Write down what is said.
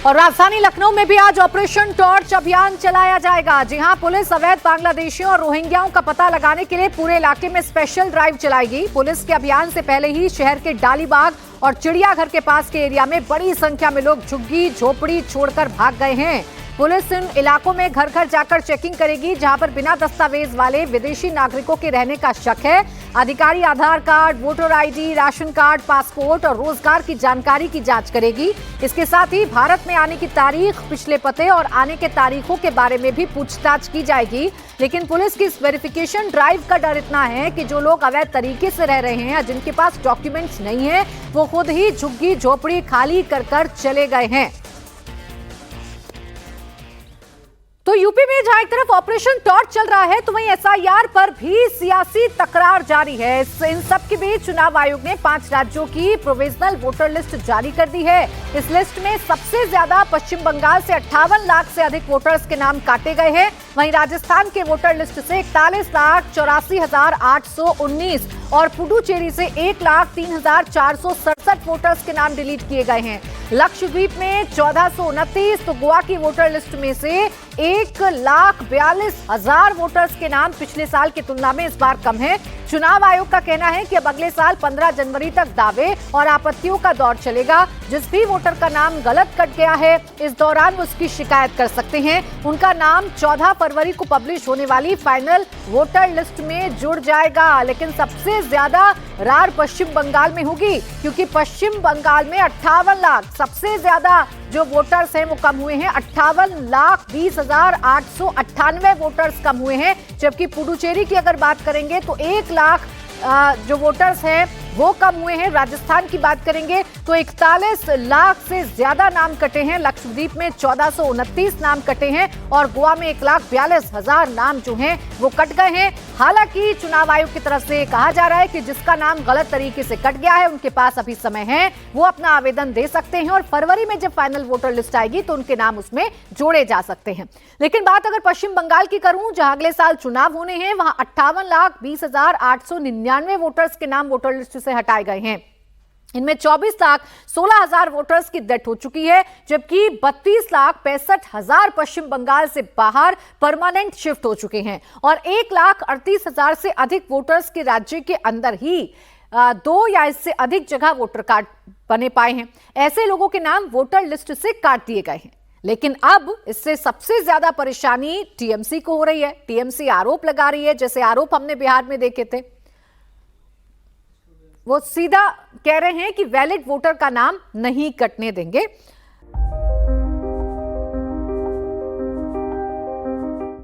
और राजधानी लखनऊ में भी आज ऑपरेशन टॉर्च अभियान चलाया जाएगा। जी हां, पुलिस अवैध बांग्लादेशियों और रोहिंग्याओं का पता लगाने के लिए पूरे इलाके में स्पेशल ड्राइव चलाएगी। पुलिस के अभियान से पहले ही शहर के डालीबाग और चिड़ियाघर के पास के एरिया में बड़ी संख्या में लोग झुग्गी झोपड़ी छोड़कर भाग गए हैं। पुलिस इन इलाकों में घर घर जाकर चेकिंग करेगी जहां पर बिना दस्तावेज वाले विदेशी नागरिकों के रहने का शक है। अधिकारी Aadhaar card, voter ID, ration card, passport और रोजगार की जानकारी की जांच करेगी। इसके साथ ही भारत में आने की तारीख, पिछले पते और आने के तारीखों के बारे में भी पूछताछ की जाएगी। लेकिन पुलिस की इस वेरिफिकेशन ड्राइव का डर इतना है कि जो लोग अवैध तरीके से रह रहे हैं, जिनके पास डॉक्यूमेंट्स नहीं है, वो खुद ही झुग्गी झोपड़ी खाली कर चले गए हैं। तो यूपी में जहां एक तरफ ऑपरेशन टॉर्च चल रहा है, तो वहीं एसआईआर पर भी सियासी तकरार जारी है। इन सब के बीच चुनाव आयोग ने 5 राज्यों की प्रोविजनल वोटर लिस्ट जारी कर दी है। इस लिस्ट में सबसे ज्यादा पश्चिम बंगाल से 58 लाख से अधिक वोटर्स के नाम काटे गए हैं। वहीं राजस्थान के वोटर लिस्ट से 41,84,819 और पुडुचेरी से 1,03,467 वोटर्स के नाम डिलीट किए गए हैं। लक्षद्वीप में 1429, तो गोवा की वोटर लिस्ट में से 1,42,000 वोटर्स के नाम पिछले साल की तुलना में इस बार कम है। चुनाव आयोग का कहना है कि अब अगले साल 15 जनवरी तक दावे और आपत्तियों का दौर चलेगा। जिस भी वोटर का नाम गलत कट गया है, इस दौरान वो उसकी शिकायत कर सकते हैं। उनका नाम 14 फरवरी को पब्लिश होने वाली फाइनल वोटर लिस्ट में जुड़ जाएगा। लेकिन सबसे ज्यादा रार पश्चिम बंगाल में होगी, क्योंकि पश्चिम बंगाल में 58 लाख सबसे ज्यादा जो वोटर्स हैं वो कम हुए हैं। 58,20,898 वोटर्स कम हुए हैं। जबकि पुडुचेरी की अगर बात करेंगे तो 1 लाख जो वोटर्स हैं वो कम हुए हैं। राजस्थान की बात करेंगे तो 41 लाख से ज्यादा नाम कटे हैं। लक्षद्वीप में 1429 नाम कटे हैं और गोवा में 1,42,000 नाम जो हैं वो कट गए हैं। हालांकि चुनाव आयोग की तरफ से कहा जा रहा है कि जिसका नाम गलत तरीके से कट गया है, उनके पास अभी समय है, वो अपना आवेदन दे सकते हैं और फरवरी में जब फाइनल वोटर लिस्ट आएगी तो उनके नाम उसमें जोड़े जा सकते हैं। लेकिन बात अगर पश्चिम बंगाल की करूं, जहां अगले साल चुनाव होने हैं, वहां 58,20,899 वोटर्स के नाम वोटर लिस्ट से हटाए गए हैं। इनमें 24,16,000 वोटर्स की डेथ हो चुकी है, जबकि 32,65,000 पश्चिम बंगाल से बाहर परमानेंट शिफ्ट हो चुके हैं और 1,38,000 से अधिक वोटर्स के राज्य के अंदर ही 2 या इससे अधिक जगह वोटर कार्ड बने पाए हैं। ऐसे लोगों के नाम वोटर लिस्ट से काट दिए गए हैं। लेकिन अब इससे सबसे ज्यादा परेशानी टीएमसी को हो रही है। टीएमसी आरोप लगा रही है, जैसे आरोप हमने बिहार में देखे थे, वो सीधा कह रहे हैं कि वैलिड वोटर का नाम नहीं कटने देंगे।